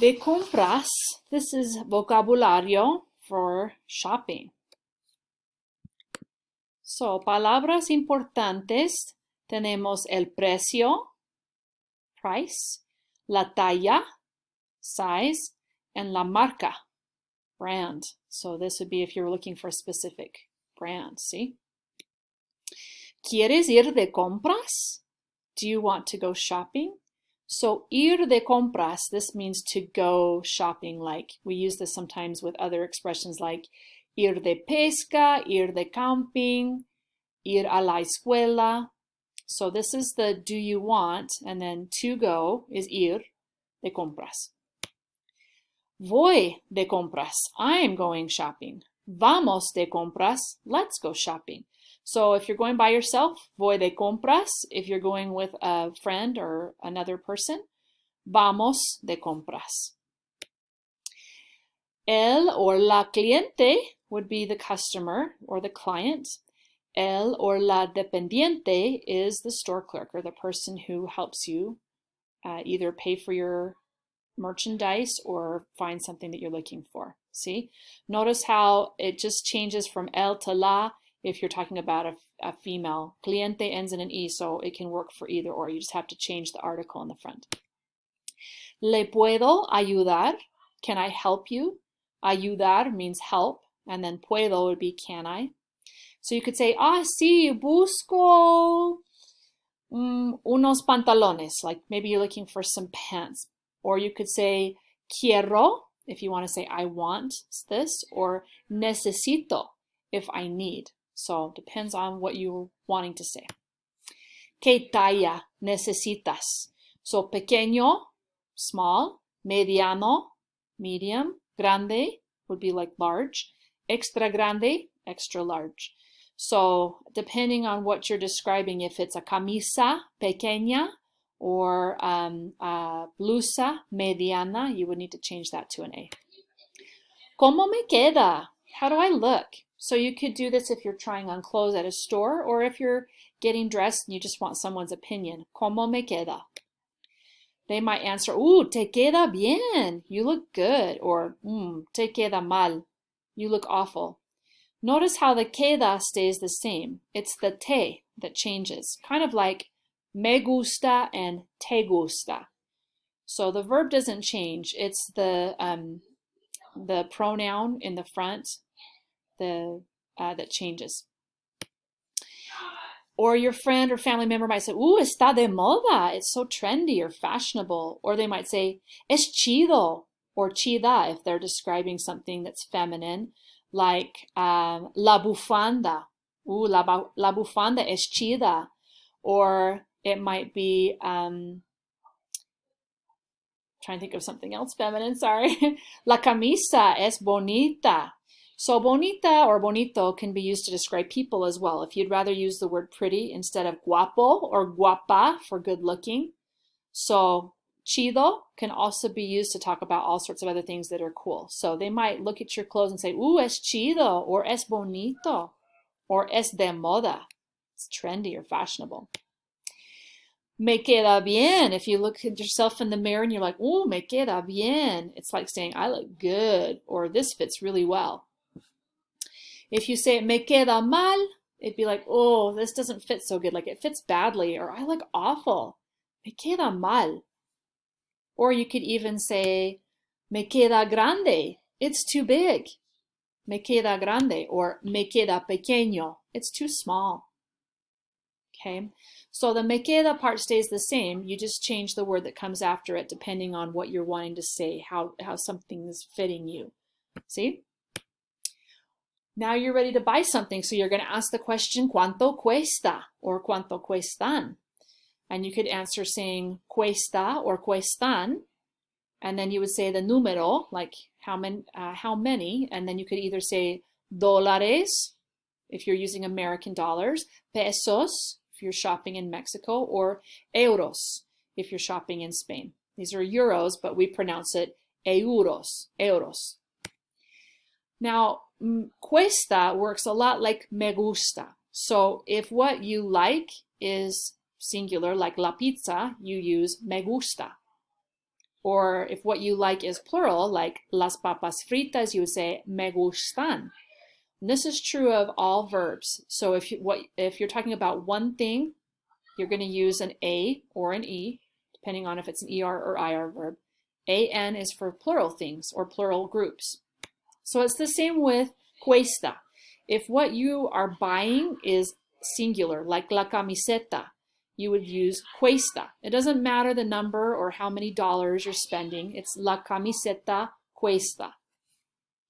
De compras, this is vocabulario for shopping. So, palabras importantes, tenemos el precio, price, la talla, size, and la marca, brand. So this would be if you're looking for a specific brand, see? ¿Quieres ir de compras? Do you want to go shopping? So ir de compras, this means to go shopping. Like we use this sometimes with other expressions like ir de pesca, ir de camping, ir a la escuela. So this is the do you want, and then to go is ir de compras. Voy de compras, I am going shopping. Vamos de compras, let's go shopping. So if you're going by yourself, voy de compras. If you're going with a friend or another person, vamos de compras. El or la cliente would be the customer or the client. El or la dependiente is the store clerk or the person who helps you either pay for your merchandise or find something that you're looking for. See? Notice how it just changes from el to la if you're talking about a female. Cliente ends in an E, so it can work for either or. You just have to change the article in the front. Le puedo ayudar? Can I help you? Ayudar means help, and then puedo would be can I? So you could say, sí, busco unos pantalones, like maybe you're looking for some pants. Or you could say quiero, if you want to say I want this, or necesito, if I need. So depends on what you're wanting to say. ¿Qué talla necesitas? So pequeño, small, mediano, medium, grande would be like large, extra grande, extra large. So depending on what you're describing, if it's a camisa pequeña, or blusa mediana, you would need to change that to an A. ¿Cómo me queda? How do I look? So you could do this if you're trying on clothes at a store, or if you're getting dressed and you just want someone's opinion. ¿Cómo me queda? They might answer, te queda bien. You look good. Or, te queda mal. You look awful. Notice how the queda stays the same. It's the te that changes. Kind of like me gusta and te gusta. So the verb doesn't change. It's the pronoun in the front that changes. Or your friend or family member might say, está de moda. It's so trendy or fashionable. Or they might say, es chido or chida if they're describing something that's feminine, like la bufanda. La bufanda es chida. Or it might be, trying to think of something else feminine, sorry. La camisa es bonita. So bonita or bonito can be used to describe people as well. If you'd rather use the word pretty instead of guapo or guapa for good looking. So chido can also be used to talk about all sorts of other things that are cool. So they might look at your clothes and say, es chido, or es bonito, or es de moda. It's trendy or fashionable. Me queda bien. If you look at yourself in the mirror and you're like, me queda bien. It's like saying, I look good, or this fits really well. If you say, me queda mal, it'd be like, this doesn't fit so good. Like it fits badly, or I look awful. Me queda mal. Or you could even say, me queda grande. It's too big. Me queda grande, or me queda pequeño. It's too small. Okay, so the me queda part stays the same. You just change the word that comes after it depending on what you're wanting to say, how something is fitting you. See? Now you're ready to buy something, so you're going to ask the question, ¿cuánto cuesta? Or ¿cuánto cuestan? And you could answer saying cuesta or cuestan, and then you would say the número, like how many, and then you could either say dólares, if you're using American dollars, pesos, if you're shopping in Mexico, or euros, if you're shopping in Spain. These are euros, but we pronounce it euros. Now, cuesta works a lot like me gusta. So if what you like is singular, like la pizza, you use me gusta. Or if what you like is plural, like las papas fritas, you would say me gustan. And this is true of all verbs. So if you're talking about one thing, you're going to use an A or an E, depending on if it's an ER or IR verb. AN is for plural things or plural groups. So it's the same with cuesta. If what you are buying is singular, like la camiseta, you would use cuesta. It doesn't matter the number or how many dollars you're spending. It's la camiseta cuesta.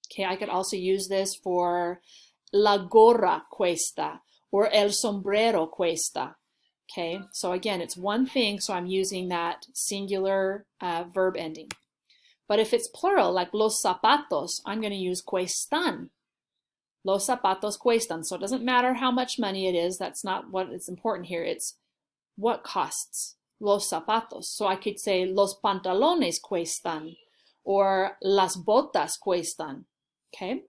Okay, I could also use this for la gorra cuesta or el sombrero cuesta. Okay, so again, it's one thing, so I'm using that singular verb ending. But if it's plural, like los zapatos, I'm going to use cuestan. Los zapatos cuestan. So it doesn't matter how much money it is. That's not what is important here. It's what costs. Los zapatos. So I could say los pantalones cuestan or las botas cuestan. Okay.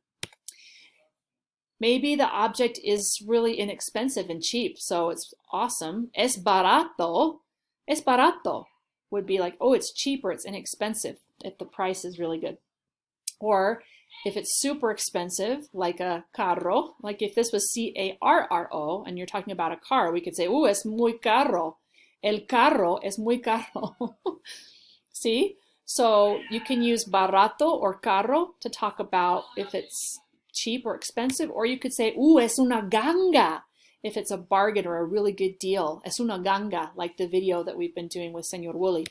Maybe the object is really inexpensive and cheap, so it's awesome. Es barato. Es barato would be like, oh, it's cheap or it's inexpensive if the price is really good. Or if it's super expensive, like a carro, like if this was C-A-R-R-O and you're talking about a car, we could say, es muy caro. El carro es muy caro. See? So you can use barato or carro to talk about if it's cheap or expensive, or you could say, es una ganga, if it's a bargain or a really good deal. Es una ganga, like the video that we've been doing with Senor Wooly.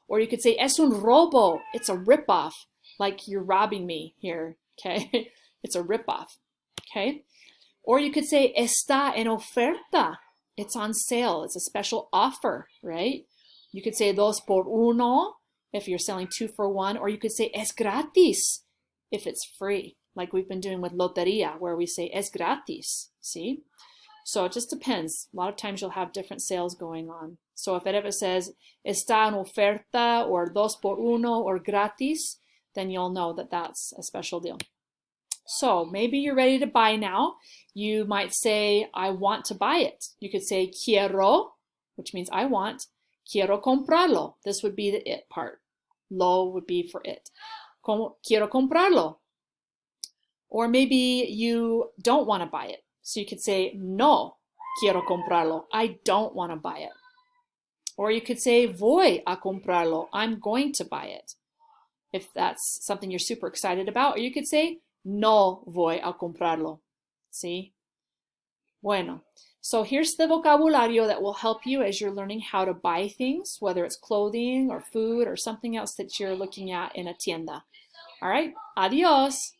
Or you could say, es un robo, it's a ripoff, like you're robbing me here, okay? It's a ripoff, okay? Or you could say, está en oferta, it's on sale, it's a special offer, right? You could say dos por uno, if you're selling 2 for 1, or you could say, es gratis, if it's free. Like we've been doing with loteria, where we say es gratis, see? So it just depends. A lot of times you'll have different sales going on. So if it ever says está en oferta or dos por uno or gratis, then you'll know that that's a special deal. So maybe you're ready to buy now. You might say, I want to buy it. You could say quiero, which means I want. Quiero comprarlo. This would be the it part. Lo would be for it. Quiero comprarlo. Or maybe you don't want to buy it. So you could say, no quiero comprarlo. I don't want to buy it. Or you could say, voy a comprarlo. I'm going to buy it. If that's something you're super excited about. Or you could say, no voy a comprarlo. See? Bueno. So here's the vocabulario that will help you as you're learning how to buy things, whether it's clothing or food or something else that you're looking at in a tienda. All right. Adios.